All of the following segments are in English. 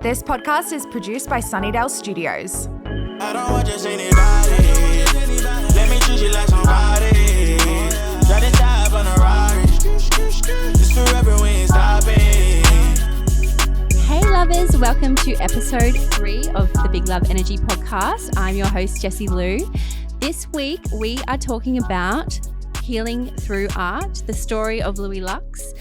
This podcast is produced by Sunnydale Studios. I don't want just anybody. Let me treat you like somebody. Try to dive on a Rari. It's forever, we ain't stopping. Hey lovers, welcome to episode 3 of the Big Love Energy podcast. I'm your host Jesselou. This week we are talking about healing through art, the story of Louie Luxe.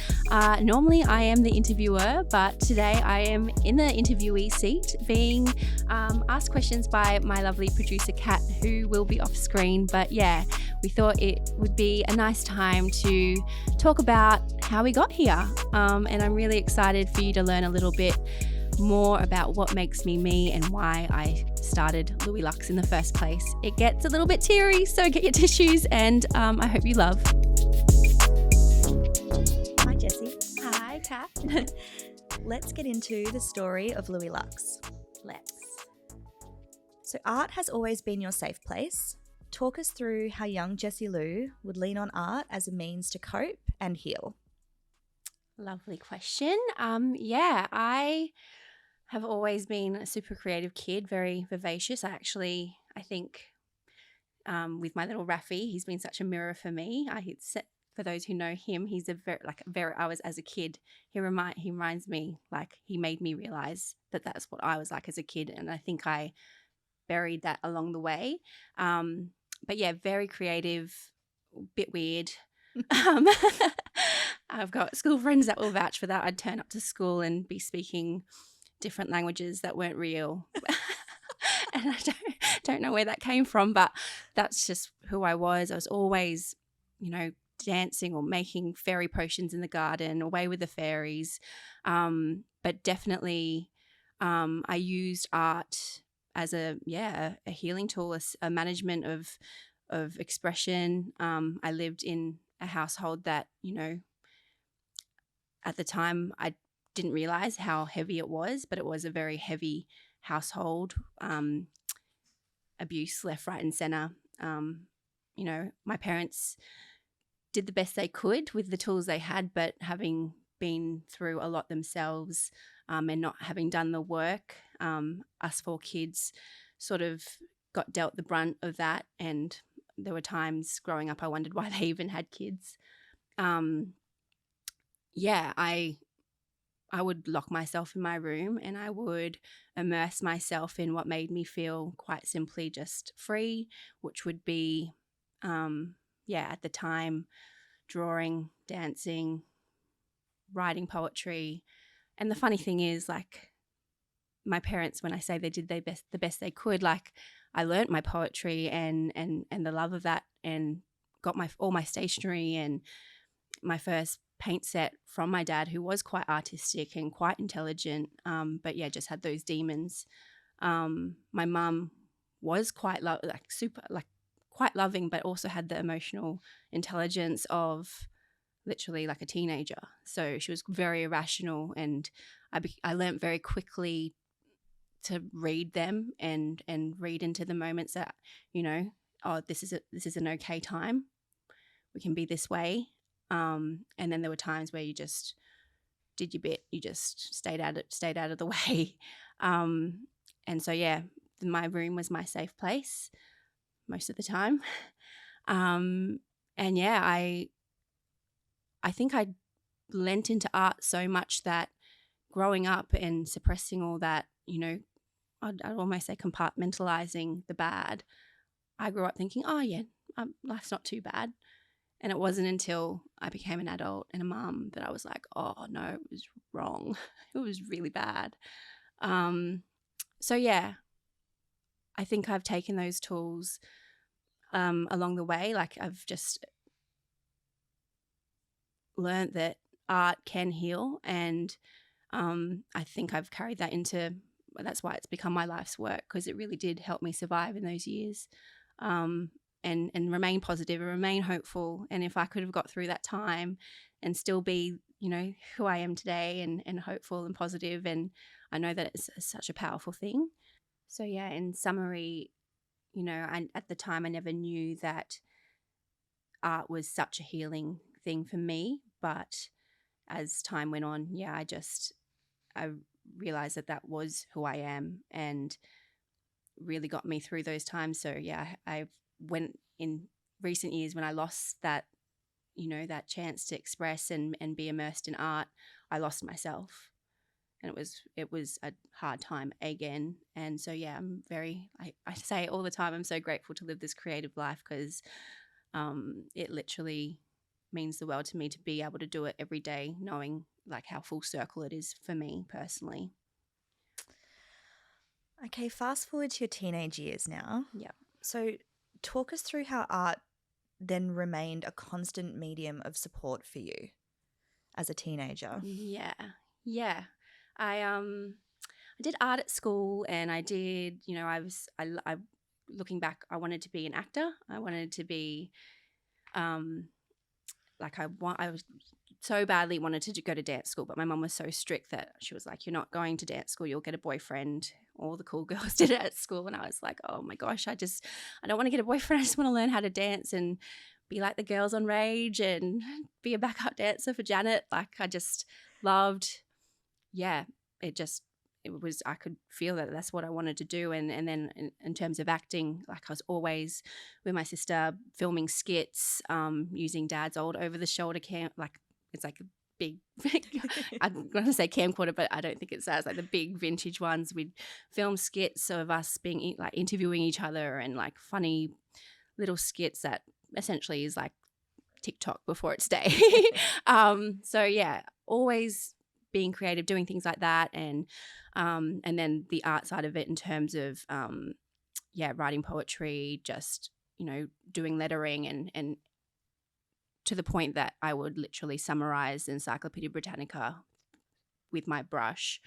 Normally I am the interviewer, but today I am in the interviewee seat being asked questions by my lovely producer Kat, who will be off screen. But yeah, we thought it would be a nice time to talk about how we got here. And I'm really excited for you to learn a little bit more about what makes me me and why I started Louie Luxe in the first place. It gets a little bit teary, so get your tissues, and I hope you love. Hi Jessie. Hi, Kat. Let's get into the story of Louie Luxe. Let's. So art has always been your safe place. Talk us through how young Jesselou would lean on art as a means to cope and heal. Lovely question. I have always been a super creative kid, very vivacious. I think with my little Raffy, he's been such a mirror for me. For those who know him, he's I was as a kid. He reminds me, like, he made me realize that that's what I was like as a kid, and I think I buried that along the way. But yeah, very creative, bit weird. I've got school friends that will vouch for that. I'd turn up to school and be speaking different languages that weren't real. And I don't know where that came from, but that's just who I was. I was always, dancing or making fairy potions in the garden, away with the fairies. But definitely I used art as a healing tool, a management of expression. I lived in a household that, at the time I didn't realize how heavy it was, but it was a very heavy household. Abuse left, right and center. My parents did the best they could with the tools they had, but having been through a lot themselves and not having done the work, us 4 kids sort of got dealt the brunt of that. And there were times growing up I wondered why they even had kids. I would lock myself in my room and I would immerse myself in what made me feel quite simply just free, which would be, at the time, drawing, dancing, writing poetry. And the funny thing is, like, my parents, when I say they did the best they could, like, I learnt my poetry and the love of that, and got all my stationery and my first paint set from my dad, who was quite artistic and quite intelligent, but just had those demons. My mum was quite quite loving, but also had the emotional intelligence of literally like a teenager. So she was very irrational, and I learnt very quickly to read them and read into the moments that, this is an okay time. We can be this way. And then there were times where you just did your bit. You just stayed out of the way. And so, my room was my safe place most of the time. I think I lent into art so much that growing up and suppressing all that, I'd almost say compartmentalizing the bad, I grew up thinking, life's not too bad. And it wasn't until I became an adult and a mum that I was like, oh no, it was wrong. It was really bad. I think I've taken those tools along the way. Like, I've just learned that art can heal, and I think I've carried that into, that's why it's become my life's work, because it really did help me survive in those years. And remain positive and remain hopeful. And if I could have got through that time and still be, who I am today and hopeful and positive, and I know that it's such a powerful thing. So in summary, at the time I never knew that art was such a healing thing for me. But as time went on, I realized that that was who I am and really got me through those times. So yeah, I went in recent years when I lost that, you know, that chance to express and be immersed in art, I lost myself. And it was a hard time again. And so yeah, I say all the time, I'm so grateful to live this creative life, because it literally means the world to me to be able to do it every day, knowing like how full circle it is for me personally. Okay, fast forward to your teenage years now. Yeah. So talk us through how art then remained a constant medium of support for you as a teenager. Yeah. I did art at school, and I did, you know, I looking back, I wanted to be an actor. I wanted to be like I was so badly wanted to go to dance school, but my mum was so strict that she was like, you're not going to dance school, you'll get a boyfriend. All the cool girls did it at school, and I was like, oh my gosh, I don't want to get a boyfriend. I just want to learn how to dance and be like the girls on Rage and be a backup dancer for Janet. Like I just loved, yeah, I could feel that that's what I wanted to do. And then in terms of acting, like I was always with my sister filming skits, using Dad's old over the shoulder cam, like it's like a big I'm going to say camcorder, but I don't think it's that. It's like the big vintage ones. We'd film skits of us being like interviewing each other, and like funny little skits that essentially is like TikTok before its day. So yeah, always being creative, doing things like that, and then the art side of it in terms of writing poetry, just, you know, doing lettering, and to the point that I would literally summarize Encyclopedia Britannica with my brush,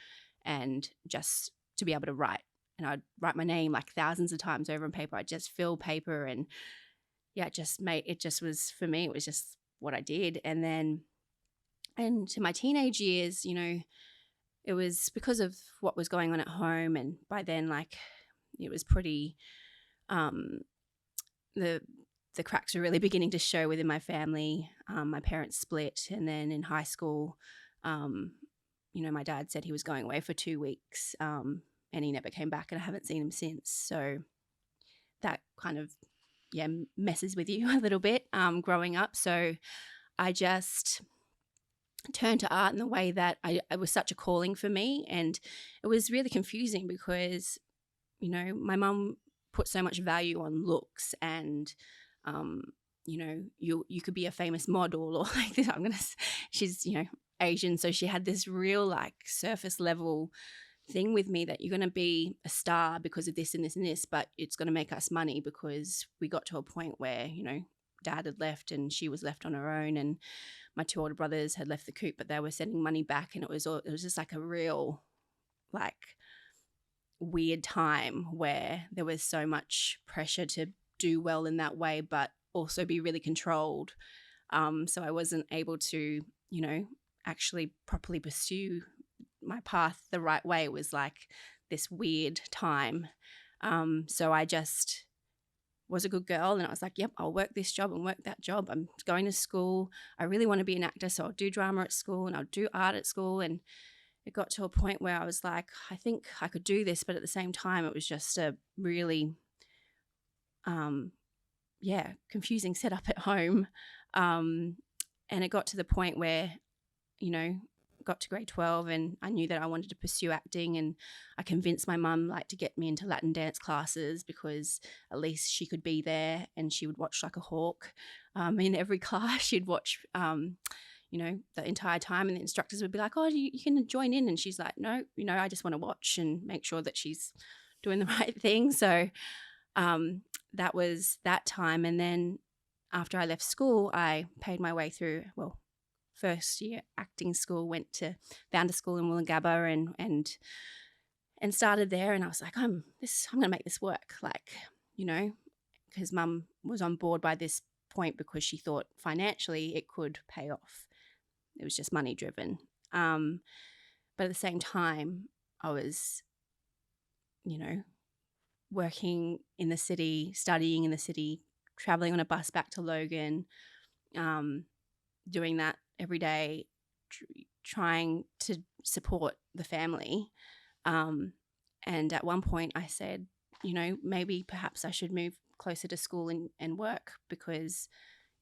and just to be able to write. And I'd write my name like thousands of times over on paper. I'd just fill paper, and yeah, it just was, for me, it was just what I did. And to my teenage years, you know, it was because of what was going on at home. And by then, like, it was pretty, the cracks were really beginning to show within my family. My parents split, and then in high school, you know, my dad said he was going away for 2 weeks, and he never came back, and I haven't seen him since. So that kind of, yeah, messes with you a little bit growing up. So I just turned to art in the way that it was such a calling for me. And it was really confusing because, you know, my mum put so much value on looks, and you know, you could be a famous model or like this. She's, you know, Asian, so she had this real like surface level thing with me that you're going to be a star because of this and this and this, but it's going to make us money, because we got to a point where, you know, Dad had left and she was left on her own, and my 2 older brothers had left the coop, but they were sending money back, and it was just like a real like weird time where there was so much pressure to do well in that way, but also be really controlled. So I wasn't able to, you know, actually properly pursue my path the right way. It was like this weird time. So I just was a good girl, and I was like, yep, I'll work this job and work that job. I'm going to school. I really want to be an actor, so I'll do drama at school and I'll do art at school. And it got to a point where I was like, I think I could do this, but at the same time, it was just a really confusing setup at home. And it got to the point where, you know, got to grade 12 and I knew that I wanted to pursue acting, and I convinced my mum like to get me into Latin dance classes, because at least she could be there and she would watch like a hawk. In every class she'd watch, you know, the entire time, and the instructors would be like, oh, you can join in. And she's like, no, you know, I just want to watch and make sure that she's doing the right thing. So that was that time. And then after I left school, I paid my way through, well, first year acting school, found a school in Wollongabba and started there. And I was like, I'm going to make this work, like, you know, because Mum was on board by this point because she thought financially it could pay off. It was just money driven. But at the same time, I was, you know, working in the city, studying in the city, traveling on a bus back to Logan, doing that every day, trying to support the family. And at one point I said, you know, maybe perhaps I should move closer to school and work, because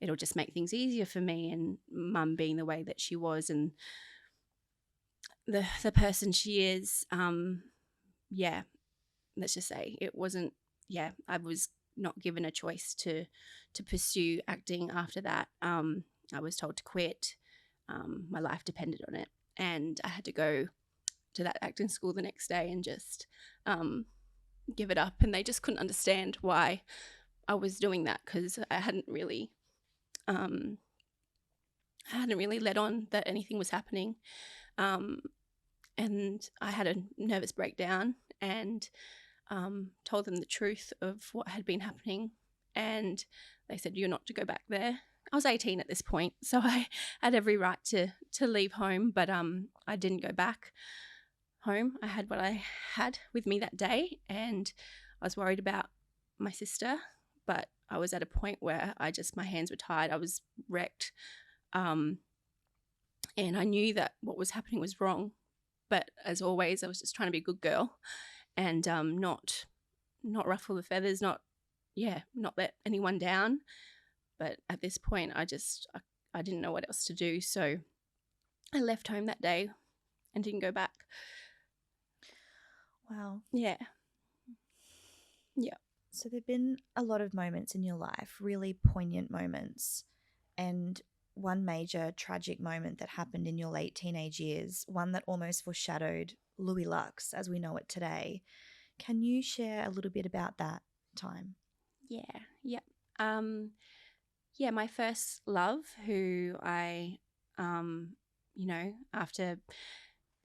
it'll just make things easier for me. And mum being the way that she was and the person she is, let's just say it wasn't, I was not given a choice to pursue acting after that. I was told to quit. My life depended on it. And I had to go to that acting school the next day and just give it up. And they just couldn't understand why I was doing that, because I hadn't really let on that anything was happening. And I had a nervous breakdown and told them the truth of what had been happening. And they said, you're not to go back there. I was 18 at this point, so I had every right to leave home, but I didn't go back home. I had what I had with me that day, and I was worried about my sister, but I was at a point where my hands were tied. I was wrecked, and I knew that what was happening was wrong. But as always, I was just trying to be a good girl and not ruffle the feathers, not let anyone down. But at this point, I didn't know what else to do. So I left home that day and didn't go back. Wow. Yeah. Yeah. So there've been a lot of moments in your life, really poignant moments, and one major tragic moment that happened in your late teenage years, one that almost foreshadowed Louie Luxe as we know it today. Can you share a little bit about that time? Yeah. Yep. My first love, who I, after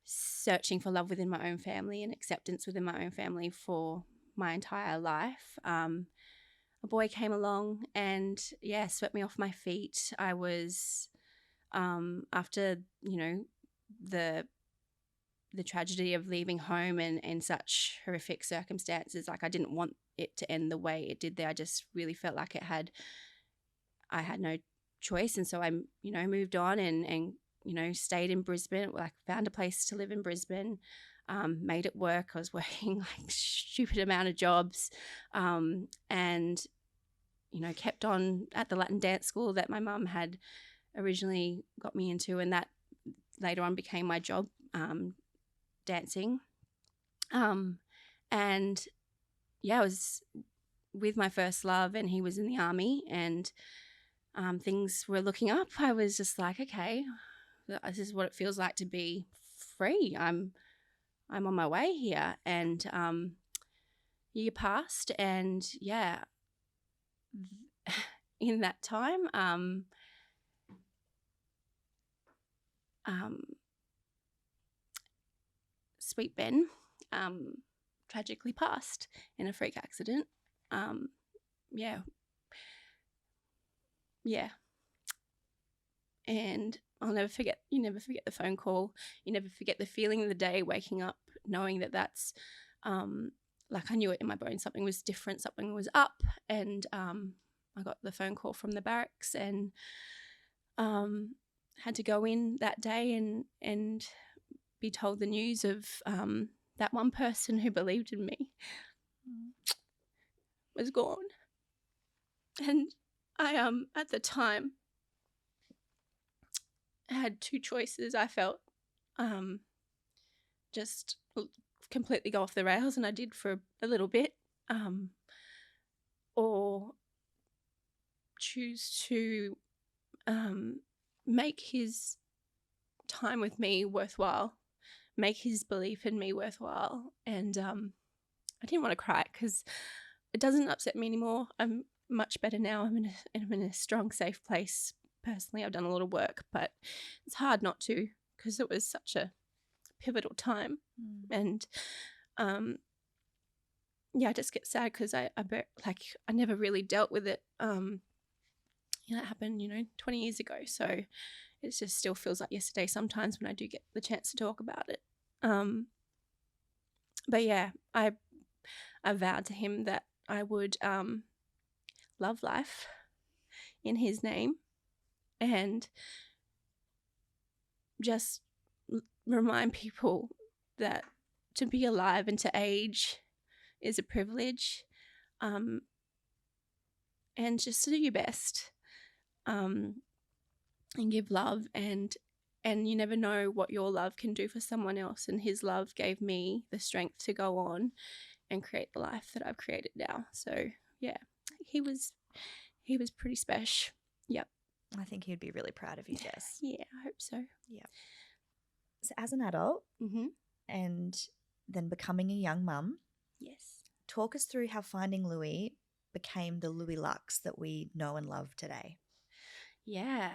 searching for love within my own family and acceptance within my own family for my entire life, a boy came along and swept me off my feet. I was after the tragedy of leaving home and such horrific circumstances, like I didn't want it to end the way it did there. I just really felt like I had no choice, and so I moved on and stayed in Brisbane. Like found a place to live in Brisbane. Made it work. I was working like stupid amount of jobs, and kept on at the Latin dance school that my mum had originally got me into, and that later on became my job, dancing. I was with my first love, and he was in the army, and things were looking up. I was just like, okay, this is what it feels like to be free. I'm on my way here. And year passed, and in that time, sweet Ben tragically passed in a freak accident. And I'll never forget, you never forget the phone call. You never forget the feeling of the day, waking up, knowing that that's, like I knew it in my bones, something was different, something was up. And I got the phone call from the barracks and had to go in that day and be told the news of that one person who believed in me was gone. And I at the time had two choices. I felt just completely go off the rails, and I did for a little bit, or choose to make his time with me worthwhile, make his belief in me worthwhile. And I didn't want to cry because it doesn't upset me anymore. I'm much better now. I'm in a strong, safe place. Personally, I've done a lot of work, but it's hard not to because it was such a pivotal time. And I just get sad because I never really dealt with it. That happened 20 years ago, so it just still feels like yesterday sometimes when I do get the chance to talk about it. But yeah, I vowed to him that I would love life in his name and just remind people that to be alive and to age is a privilege, and just to do your best, and give love, and you never know what your love can do for someone else, and his love gave me the strength to go on and create the life that I've created now. So yeah, he was pretty special. Yep. I think he'd be really proud of you, Jess. Yeah, I hope so. Yeah. So as an adult and then becoming a young mum, Yes. talk us through how finding Louie became the Louie Luxe that we know and love today. Yeah.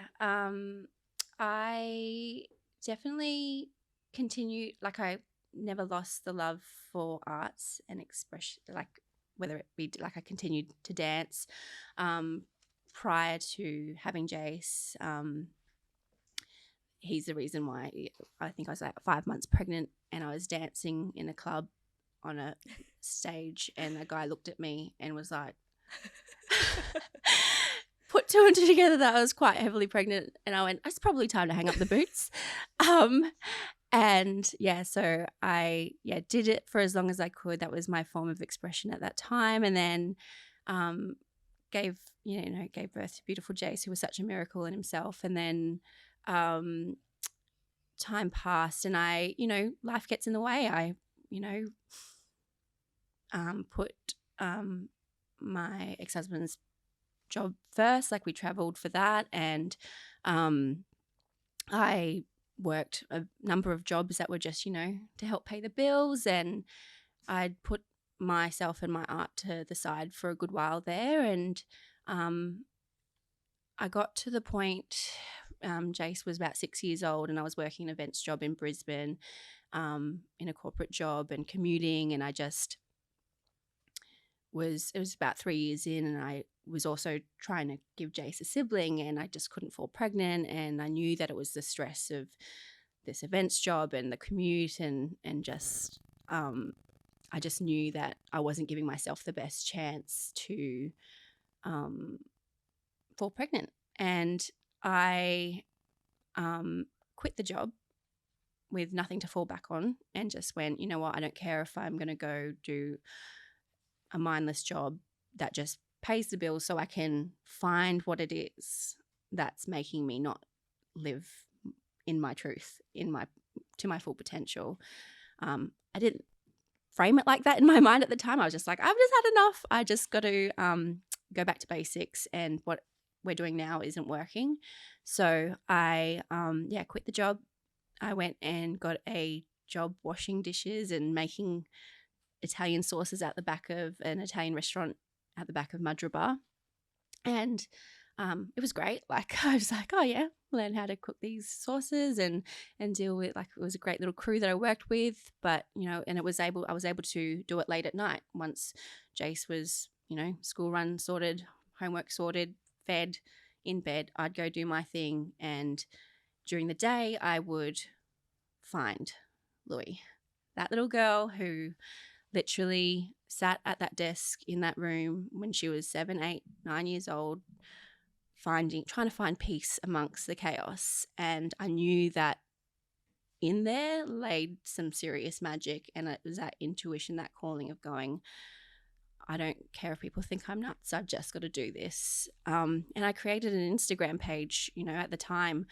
I definitely continued, like I never lost the love for arts and expression, like whether it be like I continued to dance prior to having Jace. He's the reason why I think I was like 5 months pregnant and I was dancing in a club on a stage and a guy looked at me and was like, put two and two together that I was quite heavily pregnant, and I went, it's probably time to hang up the boots. And yeah, so I did it for as long as I could. That was my form of expression at that time, and then gave birth to beautiful Jace, who was such a miracle in himself. And then time passed and I, life gets in the way. I, put my ex-husband's job first. Like we traveled for that, and I worked a number of jobs that were just, to help pay the bills, and I'd put myself and my art to the side for a good while there. And I got to the point, Jace was about 6 years old and I was working an events job in Brisbane, in a corporate job and commuting, and I just it was about 3 years in, and I was also trying to give Jace a sibling, and I just couldn't fall pregnant, and I knew that it was the stress of this events job and the commute and just I just knew that I wasn't giving myself the best chance to fall pregnant. And I quit the job with nothing to fall back on and just went, you know what, I don't care if I'm going to go do a mindless job that just pays the bills so I can find what it is that's making me not live in my truth, to my full potential. I didn't frame it like that in my mind at the time. I was just like, I've just had enough. I just got to go back to basics, and what we're doing now isn't working. So I quit the job. I went and got a job washing dishes and making Italian sauces at the back of an Italian restaurant at the back of Madraba. And it was great. Like I was like, oh yeah, learn how to cook these sauces and deal with, like, it was a great little crew that I worked with. But and I was able to do it late at night once Jace was school run sorted, homework sorted, fed, in bed. I'd go do my thing, and during the day I would find Louie, that little girl who literally sat at that desk in that room when she was 7, 8, 9 years old, trying to find peace amongst the chaos. And I knew that in there laid some serious magic, and it was that intuition, that calling of going, I don't care if people think I'm nuts, I've just got to do this. And I created an Instagram page. At the time,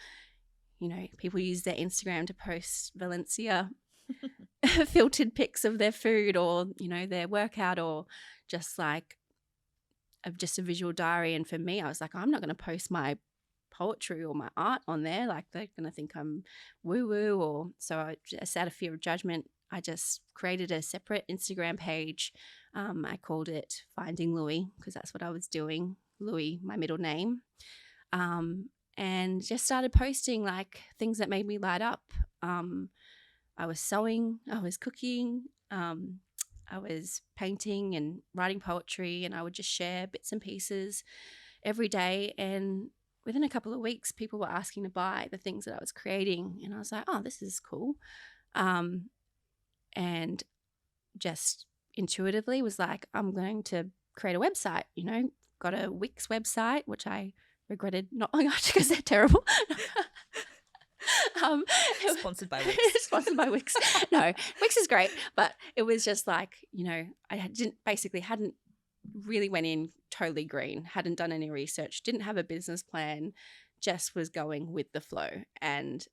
people use their Instagram to post Valencia filtered pics of their food, or their workout, or just like just a visual diary. And for me, I was like, I'm not going to post my poetry or my art on there, like they're going to think I'm woo woo. Or so I just, out of fear of judgment, I just created a separate Instagram page. I called it Finding Louie, because that's what I was doing. Louie, my middle name. And just started posting like things that made me light up. I was sewing, I was cooking, I was painting and writing poetry, and I would just share bits and pieces every day. And within a couple of weeks, people were asking to buy the things that I was creating. And I was like, oh, this is cool. And just intuitively was like, I'm going to create a website, got a Wix website, which I regretted not long after because they're terrible. Sponsored by Wix. Sponsored by Wix. No, Wix is great, but it was just like, hadn't really went in totally green, hadn't done any research, didn't have a business plan, just was going with the flow. And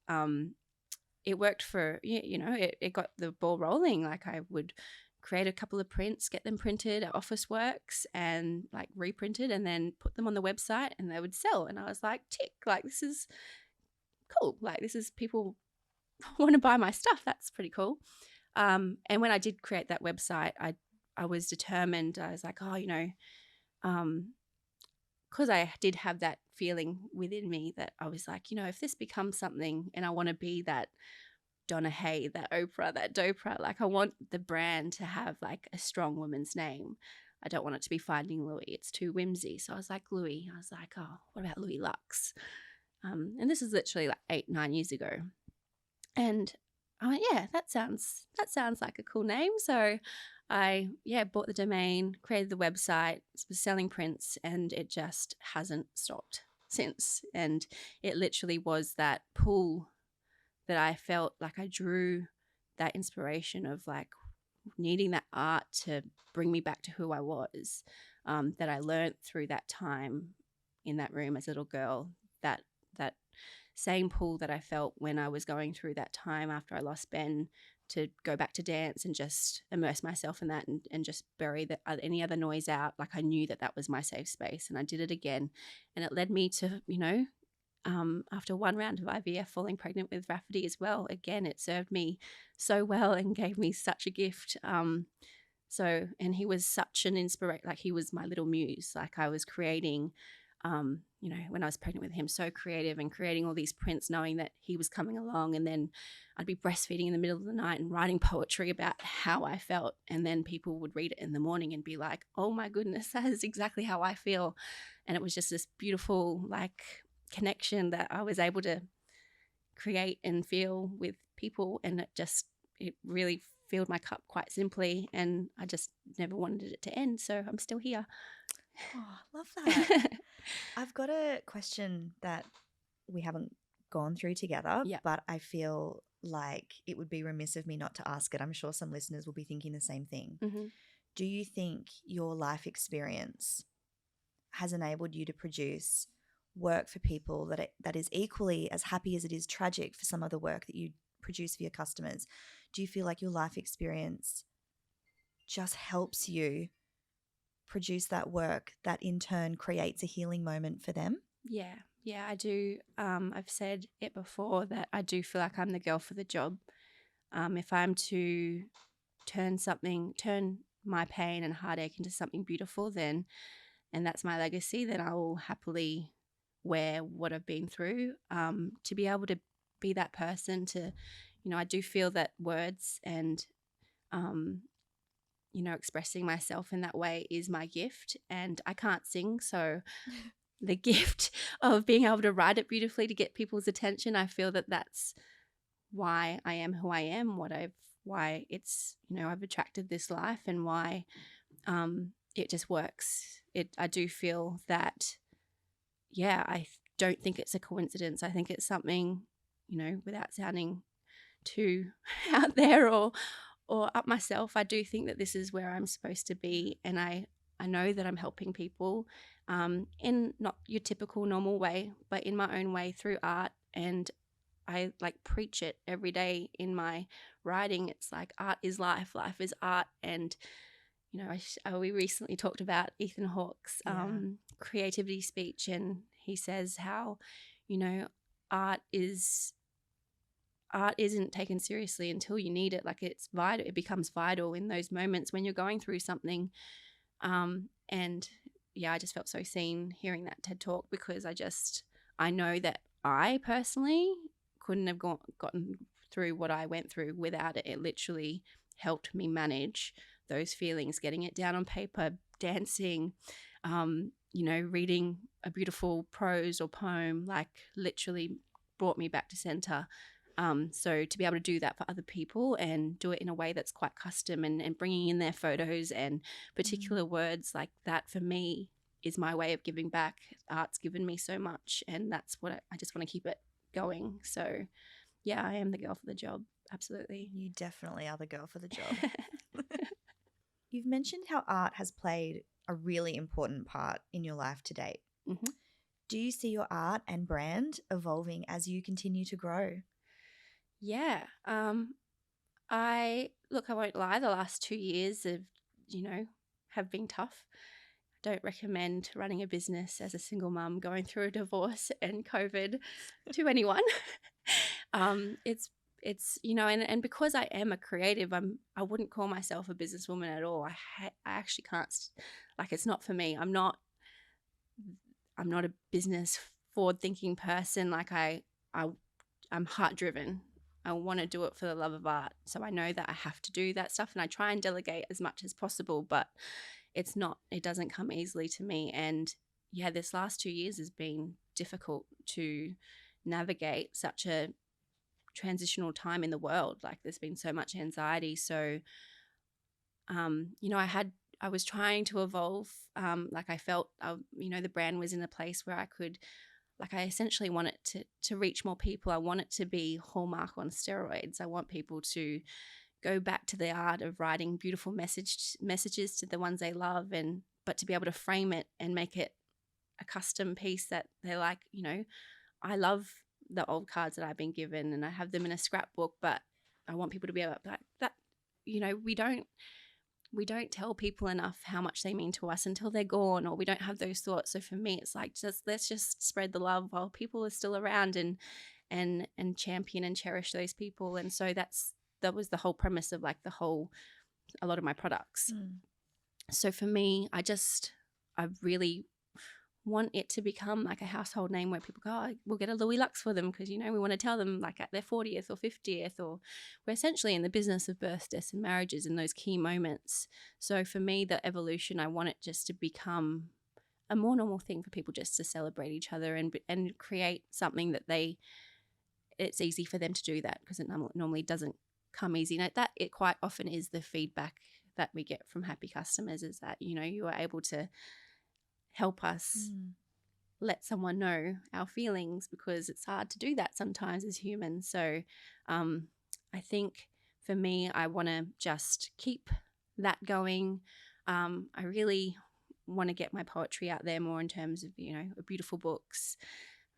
it worked for, it got the ball rolling. Like I would create a couple of prints, get them printed at Officeworks and like reprinted, and then put them on the website and they would sell. And I was like, tick, like this is cool. Like this is, people want to buy my stuff. That's pretty cool. And when I did create that website, I was determined. I was like, because I did have that feeling within me that I was like, if this becomes something and I want to be that Donna Hay, that Oprah, that Dopra, like I want the brand to have like a strong woman's name. I don't want it to be Finding Louie. It's too whimsy. So I was like, Louie. I was like, oh, what about Louie Luxe? And this is literally like 8-9 years ago. And I went, yeah, that sounds like a cool name. So I bought the domain, created the website, was selling prints, and it just hasn't stopped since. And it literally was that pull that I felt like I drew that inspiration of like needing that art to bring me back to who I was, that I learned through that time in that room as a little girl, that same pull that I felt when I was going through that time after I lost Ben, to go back to dance and just immerse myself in that and just bury any other noise out. Like I knew that was my safe space, and I did it again. And it led me to, after one round of IVF, falling pregnant with Rafferty as well. Again, it served me so well and gave me such a gift. And he was such an inspiration. Like he was my little muse. Like I was creating, when I was pregnant with him, so creative and creating all these prints, knowing that he was coming along. And then I'd be breastfeeding in the middle of the night and writing poetry about how I felt. And then people would read it in the morning and be like, oh my goodness, that is exactly how I feel. And it was just this beautiful, like, connection that I was able to create and feel with people. And it really filled my cup quite simply. And I just never wanted it to end. So I'm still here. Oh, love that. I've got a question that we haven't gone through together, but I feel like it would be remiss of me not to ask it. I'm sure some listeners will be thinking the same thing. Mm-hmm. Do you think your life experience has enabled you to produce work for people that is equally as happy as it is tragic for some of the work that you produce for your customers? Do you feel like your life experience just helps you produce that work that in turn creates a healing moment for them? Yeah, I do. I've said it before that I do feel like I'm the girl for the job. If I'm to turn my pain and heartache into something beautiful, and that's my legacy, then I will happily wear what I've been through. To be able to be that person to, I do feel that words and, expressing myself in that way is my gift, and I can't sing. So the gift of being able to write it beautifully to get people's attention, I feel that that's why I am who I am, why it's, I've attracted this life, and why it just works. I do feel that, I don't think it's a coincidence. I think it's something, without sounding too out there or up myself, I do think that this is where I'm supposed to be. And I know that I'm helping people in not your typical normal way, but in my own way through art. And I preach it every day in my writing. It's like art is life, life is art. And, we recently talked about Ethan Hawke's creativity speech, and he says how, art isn't taken seriously until you need it. Like it's vital. It becomes vital in those moments when you're going through something. I just felt so seen hearing that TED Talk, because I know that I personally couldn't have gotten through what I went through without it. It literally helped me manage those feelings, getting it down on paper, dancing, reading a beautiful prose or poem, like literally brought me back to center. So to be able to do that for other people and do it in a way that's quite custom and bringing in their photos and particular words like that, for me, is my way of giving back. Art's given me so much, and that's what I just want to keep it going. So yeah, I am the girl for the job. Absolutely. You definitely are the girl for the job. You've mentioned how art has played a really important part in your life to date. Mm-hmm. Do you see your art and brand evolving as you continue to grow? Yeah. I won't lie, the last 2 years have been tough. I don't recommend running a business as a single mum going through a divorce and COVID to anyone. It's and because I am a creative, I wouldn't call myself a businesswoman at all. I actually can't, it's not for me. I'm not a business forward thinking person. I'm heart driven. I want to do it for the love of art. So I know that I have to do that stuff, and I try and delegate as much as possible, but it doesn't come easily to me. And yeah, this last 2 years has been difficult to navigate such a transitional time in the world. There's been so much anxiety. So, I was trying to evolve. I felt, the brand was in a place where I could, I essentially want it to reach more people. I want it to be Hallmark on steroids. I want people to go back to the art of writing beautiful messages to the ones they love, but to be able to frame it and make it a custom piece that they're like, I love the old cards that I've been given and I have them in a scrapbook, but I want people to be able to, we don't tell people enough how much they mean to us until they're gone, or we don't have those thoughts. So for me, it's let's just spread the love while people are still around and champion and cherish those people. And so that was the whole premise of a lot of my products. So for me, I really want it to become a household name where people go, oh, we'll get a Louie Luxe for them because, we want to tell them at their 40th or 50th, or we're essentially in the business of births, deaths and marriages and those key moments. So for me, the evolution, I want it just to become a more normal thing for people just to celebrate each other and create something that it's easy for them to do that, because it normally doesn't come easy. That it quite often is the feedback that we get from happy customers, is that, you are able to help us let someone know our feelings, because it's hard to do that sometimes as humans. So I think for me, I want to just keep that going. I really want to get my poetry out there more in terms of, beautiful books.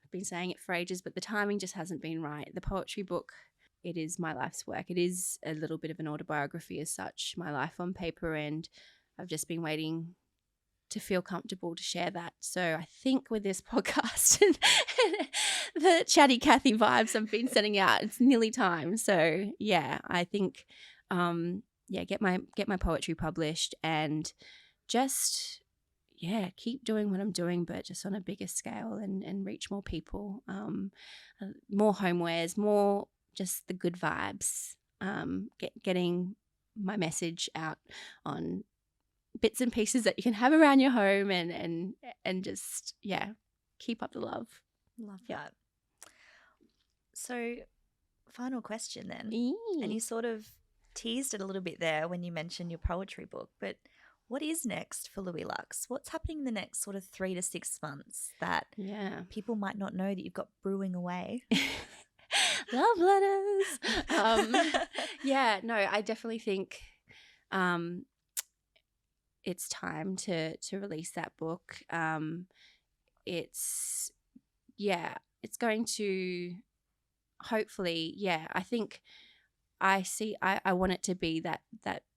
I've been saying it for ages, but the timing just hasn't been right. The poetry book, it is my life's work. It is a little bit of an autobiography as such, my life on paper, and I've just been waiting to feel comfortable to share that. So I think with this podcast and the chatty Cathy vibes I've been sending out, it's nearly time. So yeah, I think get my poetry published and just keep doing what I'm doing, but just on a bigger scale and reach more people, more homewares, more just the good vibes, getting my message out on bits and pieces that you can have around your home and just keep up the love. Love that. So final question then. And you sort of teased it a little bit there when you mentioned your poetry book, but what is next for Louie Luxe? What's happening in the next sort of 3 to 6 months that people might not know that you've got brewing away? Love letters. I definitely think it's time to release that book. It's going to hopefully, I think I want it to be that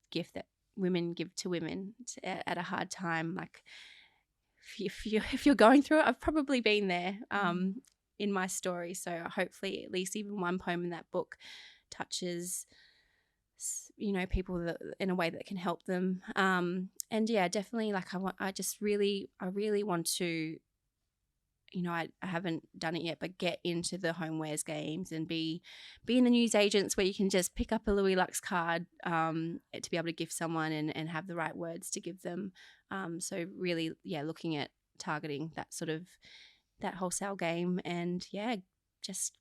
gift that women give to women at a hard time. If you're going through it, I've probably been there in my story. So hopefully at least even one poem in that book touches people in a way that can help them. And definitely I really want to, I haven't done it yet, but get into the homewares games and be in the newsagents where you can just pick up a Louie Luxe card to be able to give someone and have the right words to give them. So really, looking at targeting that sort of that wholesale game and just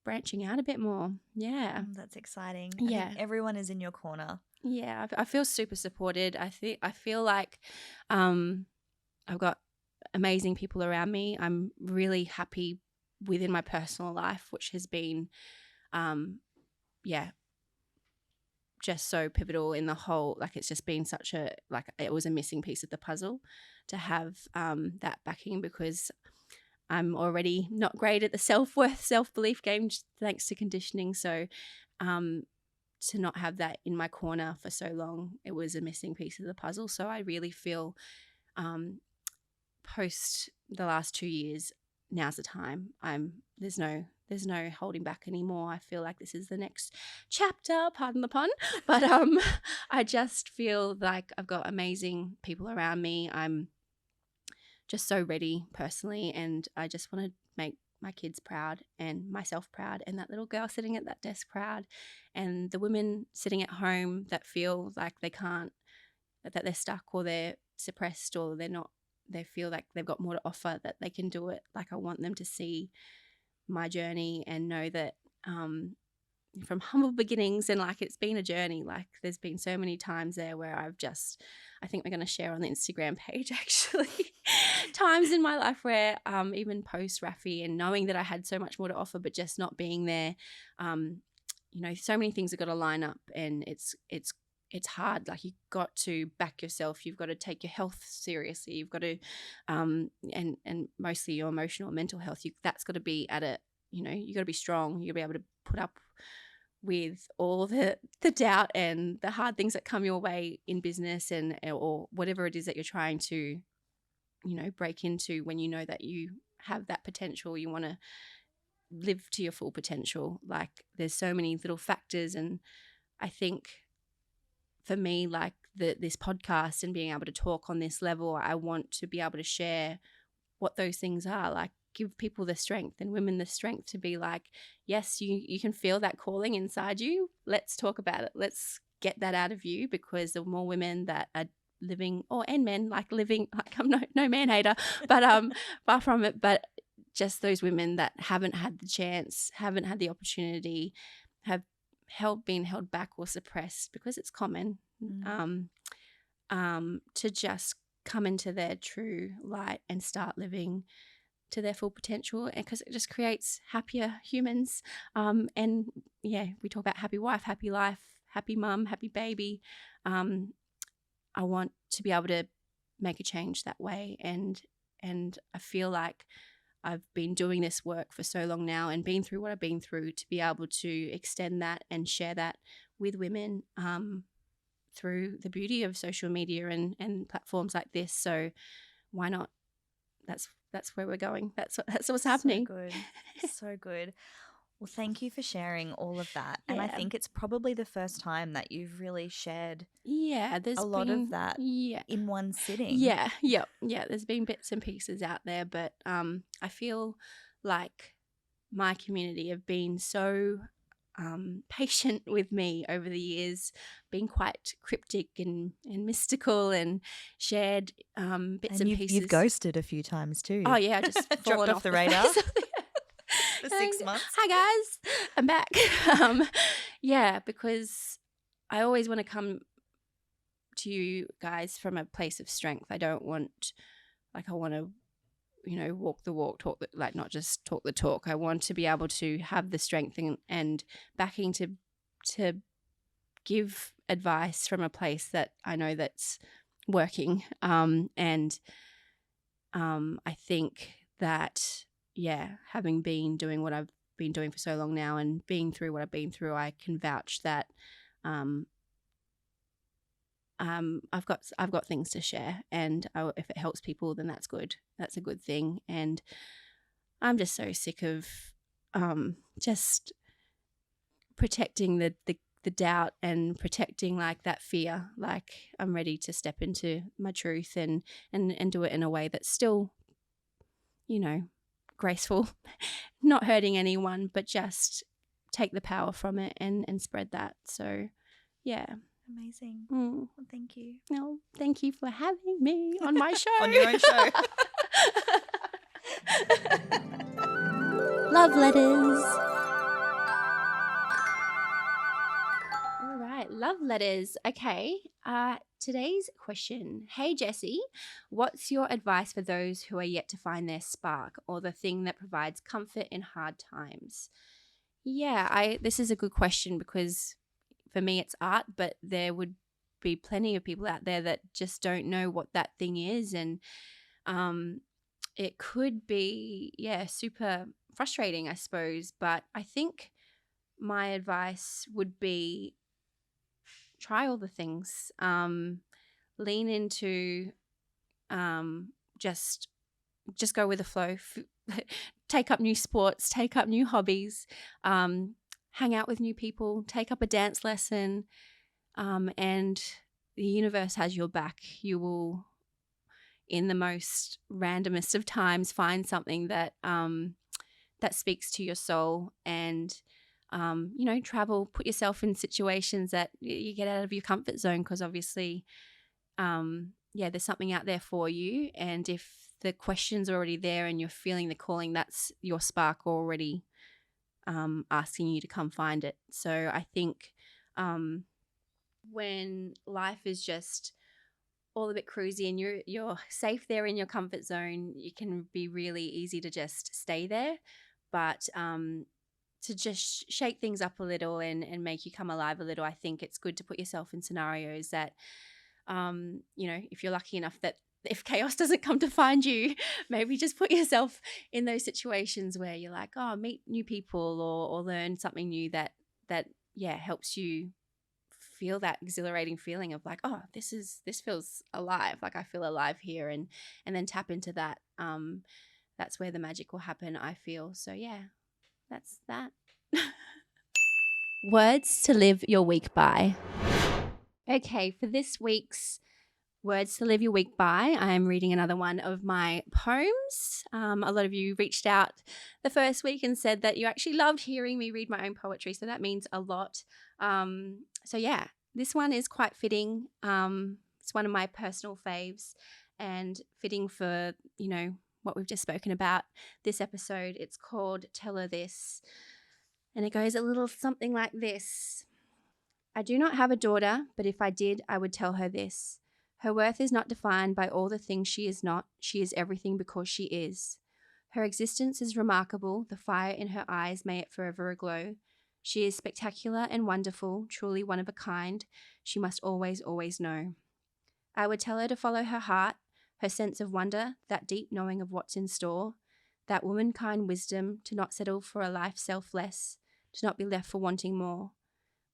branching out a bit more. That's exciting. I think everyone is in your corner. I feel super supported. I feel like I've got amazing people around me. I'm really happy within my personal life, which has been yeah, just so pivotal in the whole, like it's just been such a, like it was a missing piece of the puzzle to have that backing, because I'm already not great at the self-worth, self-belief game thanks to conditioning. So to not have that in my corner for so long, it was a missing piece of the puzzle. So I really feel post the last 2 years, now's the time. There's no holding back anymore. I feel like this is the next chapter, pardon the pun, but I just feel like I've got amazing people around me. I'm just so ready personally, and I just want to make my kids proud and myself proud, and that little girl sitting at that desk proud, and the women sitting at home that feel like they can't, that they're stuck or they're suppressed or they're not, they feel like they've got more to offer, that they can do it. Like I want them to see my journey and know that from humble beginnings, and like it's been a journey, like there's been so many times there where I think we're going to share on the Instagram page actually times in my life where even post Rafi and knowing that I had so much more to offer but just not being there, so many things have got to line up, and it's hard. Like you've got to back yourself, you've got to take your health seriously, you've got to and mostly your emotional and mental health, that's got to be at a, you got to be strong, you got to be able to put up with all the doubt and the hard things that come your way in business and or whatever it is that you're trying to break into, when you know that you have that potential, you want to live to your full potential. Like there's so many little factors, and I think for me, like this podcast and being able to talk on this level, I want to be able to share what those things are, like give people the strength and women the strength to be like, yes, you can feel that calling inside you. Let's talk about it. Let's get that out of you, because the more women that are living, and men like living, like I'm no man hater, but far from it, but just those women that haven't had the chance, haven't had the opportunity, have been held back or suppressed, because it's common, to just come into their true light and start living to their full potential, and because it just creates happier humans. And yeah, we talk about happy wife, happy life, happy mum, happy baby. I want to be able to make a change that way, and I feel like I've been doing this work for so long now and been through what I've been through to be able to extend that and share that with women through the beauty of social media and platforms like this. So why not? That's where we're going. That's what's happening. So good. So good. Well, thank you for sharing all of that. Yeah. And I think it's probably the first time that you've really shared there's a lot of that in one sitting. Yeah. There's been bits and pieces out there, but I feel like my community have been so patient with me over the years, been quite cryptic and mystical, and shared bits and pieces. You've ghosted a few times too. Oh yeah, just dropped off the radar. For 6 months. Hi guys, I'm back. Because I always want to come to you guys from a place of strength. I don't want, I want to, walk the walk, talk the, not just talk the talk. I want to be able to have the strength and backing to give advice from a place that I know that's working. And I think that, having been doing what I've been doing for so long now and being through what I've been through, I can vouch that I've got things to share, and if it helps people, then that's good. That's a good thing. And I'm just so sick of just protecting the doubt and protecting that fear. Like I'm ready to step into my truth and do it in a way that's still, graceful, not hurting anyone, but just take the power from it and spread that. So, yeah. Amazing. Well, thank you. No, thank you for having me on my show. On your own show. Love letters. All right, love letters. Okay. Today's question. Hey, Jessie, what's your advice for those who are yet to find their spark or the thing that provides comfort in hard times? Yeah, this is a good question, because for me it's art, but there would be plenty of people out there that just don't know what that thing is, and it could be super frustrating, I suppose. But I think my advice would be try all the things, lean into just go with the flow, take up new sports, take up new hobbies, hang out with new people, take up a dance lesson, and the universe has your back. You will, in the most randomest of times, find something that that speaks to your soul, and travel, put yourself in situations that you get out of your comfort zone, because obviously there's something out there for you, and if the question's already there and you're feeling the calling, that's your spark already asking you to come find it. So I think when life is just all a bit cruisy and you're safe there in your comfort zone, it can be really easy to just stay there. But to just shake things up a little and make you come alive a little, I think it's good to put yourself in scenarios that, if you're lucky enough that if chaos doesn't come to find you, maybe just put yourself in those situations where you're like, meet new people or learn something new that helps you feel that exhilarating feeling of like, this feels alive. Like I feel alive here, and then tap into that. That's where the magic will happen, I feel. So yeah, that's that. Words to live your week by. Okay, for this week's Words to Live Your Week By, I am reading another one of my poems. A lot of you reached out the first week and said that you actually loved hearing me read my own poetry, so that means a lot. So yeah, this one is quite fitting. It's one of my personal faves and fitting for, what we've just spoken about this episode. It's called Tell Her This, and it goes a little something like this. I do not have a daughter, but if I did, I would tell her this. Her worth is not defined by all the things she is not. She is everything because she is. Her existence is remarkable. The fire in her eyes, may it forever aglow. She is spectacular and wonderful, truly one of a kind. She must always, always know. I would tell her to follow her heart, her sense of wonder, that deep knowing of what's in store, that womankind wisdom to not settle for a life selfless, to not be left for wanting more.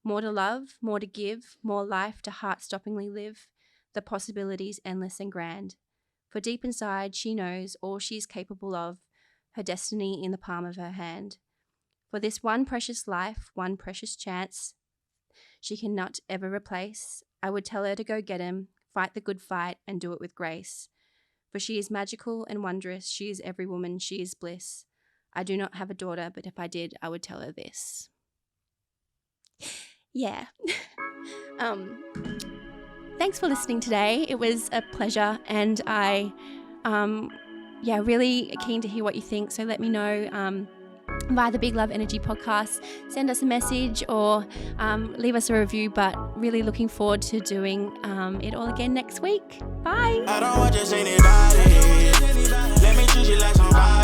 More to love, more to give, more life to heart-stoppingly live, the possibilities endless and grand. For deep inside she knows all she is capable of, her destiny in the palm of her hand. For this one precious life, one precious chance she cannot ever replace, I would tell her to go get him, fight the good fight, and do it with grace. For she is magical and wondrous, she is every woman, she is bliss. I do not have a daughter, but if I did, I would tell her this. Yeah. Thanks for listening today. It was a pleasure, and I really keen to hear what you think. So let me know via the Big Love Energy podcast. Send us a message or leave us a review, but really looking forward to doing it all again next week. Bye. I don't want just anybody. Let me treat you like somebody.